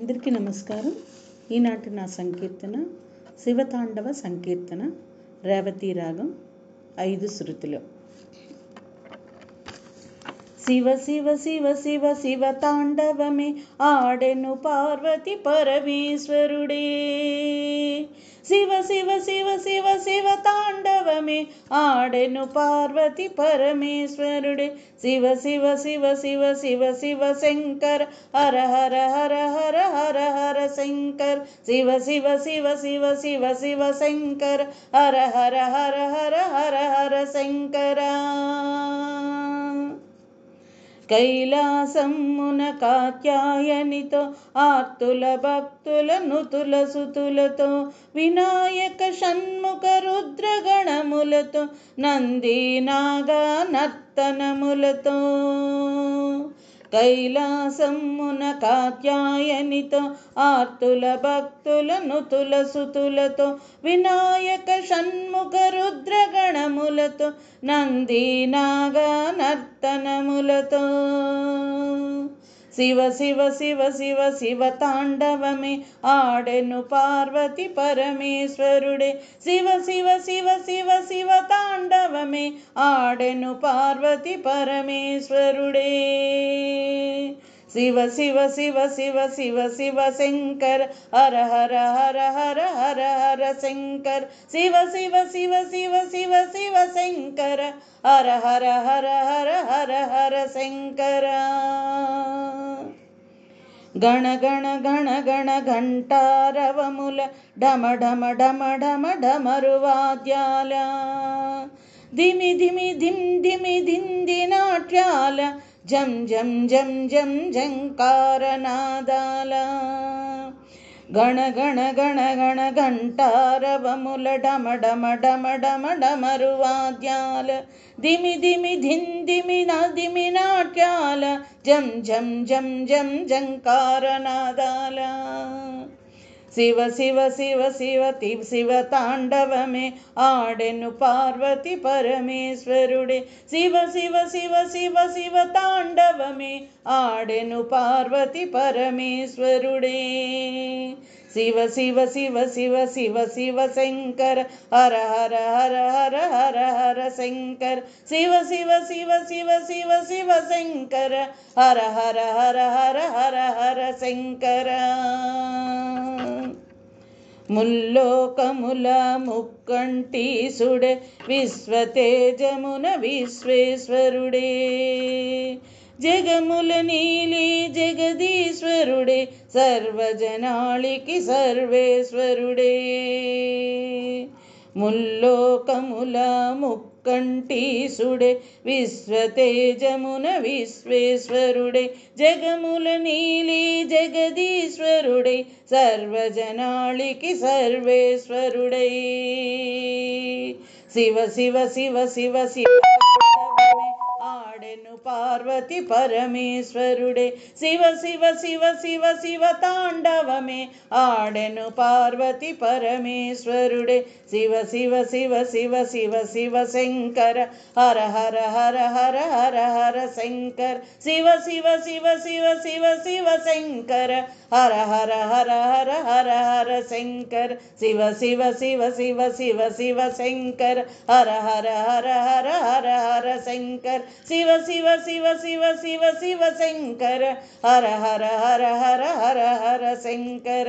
అందరికీ నమస్కారం. ఈనాటి నా సంకీర్తన శివతాండవ సంకీర్తన, రేవతి రాగం, 5 శృతులు. శివ శివ శివ శివ శివ తాండవమే ఆడెను పార్వతి పరమేశ్వరుడే. శివ శివ శివ శివ శివ తాండవమే ఆడెను పార్వతి పరమేశ్వరుడే. శివ శివ శివ శివ శివ శివ శంకర హర హర హర హర హర హర శంకర్. శివ శివ శివ శివ శివ శివ శంకర హర హర హర హర హర హర శంకర. కైలాసమున కాత్యాయనితో ఆర్తుల భక్తుల నుతుల సుతులతో వినాయక షణ్ముఖ రుద్రగణములతో నంది నాగా నర్తనములతో. కైలాసమున కాత్యాయనితో ఆర్తుల భక్తుల నుతుల సుతులతో వినాయక షణ్ముఖ రుద్రగణములతో నంది నాగా నర్తనములతో. శివ శివ శివ శివ శివ తాండవమే ఆడెను పార్వతి పరమేశ్వరుడే. శివ శివ శివ శివ శివ తాండవమే ఆడెను పార్వతి పరమేశ్వరుడే. శివ శివ శివ శివ శివ శివ శంకర హర హర హర హర హర హర శంకర్. శివ శివ శివ శివ శివ శివ శంకర హర హర హర హర హర హర శంకర. గణ గణ గణ గణ ఘంటారవముల ఢమ ఢమ ఢమ ఢమ ఢమరు వాద్యాల ధిమి ధిమి ధిమ్ ధిమి ధింది నాట్యాల జం జం జం జం జంకారనాదాల. గణ గణ గణ గణ ఘంటారవముల ఢమ ఢమ ఢమ ఢమ ఢమరు వాద్యాల ధిమి ధిమి ధిందిమి ధిమి నాట్యాల జం జం జం జం జంకారనాదాల. శివ శివ శివ శివ శివ తాండవమే ఆడెను పార్వతి పరమేశ్వరుడే. శివ శివ శివ శివ శివ తాండవమే ఆడెను పార్వతి పరమేశ్వరుడే. శివ శివ శివ శివ శివ శివ శంకర హర హర హర హర హర హర శంకర్. శివ శివ శివ శివ శివ శివ శంకర హర హర హర హర హర హర శంకర. ముల్లోకముల ముక్కంటీసుడే విశ్వతేజమున విశ్వేశ్వరుడే. జగముల నీలి జగదీశ్వరుడే సర్వజనాళికి సర్వేశ్వరుడే. ముల్లోకముల ముక్కంటీసుడే విశ్వతేజమున విశ్వేశ్వరుడే. జగముల నీలి జగదీశ్వరుడే సర్వజనాళికి సర్వేశ్వరుడే. శివ శివ శివ శివ శివ ఆడెను పార్వతి పరమేశ్వరుడే. శివ శివ శివ శివ శివ తాండవమే ఆడెను పార్వతి పరమేశ్వరుడే. శివ శివ శివ శివ శివ శివ శంకర హర హర హర హర హర హర శంకర్. శివ శివ శివ శివ శివ శివ శంకర హర హర హర హర హర హర శంకర్. శివ శివ శివ శివ శివ శివ శంకర హర హర హర హర హర హర శంకర్. శివ శివ శివ శివ శివ శివ శంకర హర హర హర హర హర హర శంకర.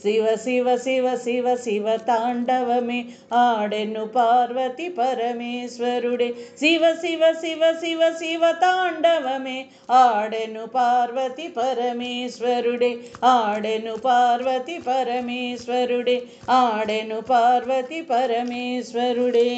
శివ శివ శివ శివ శివ తాండవమే ఆడెను పార్వతి పరమేశ్వరుడే. శివ శివ శివ శివ శివ తాండవమే ఆడెను పార్వతి పరమేశ్వరుడే. ఆడెను పార్వతి పరమేశ్వరుడే. ఆడెను పార్వతి పరమేశ్వరుడే.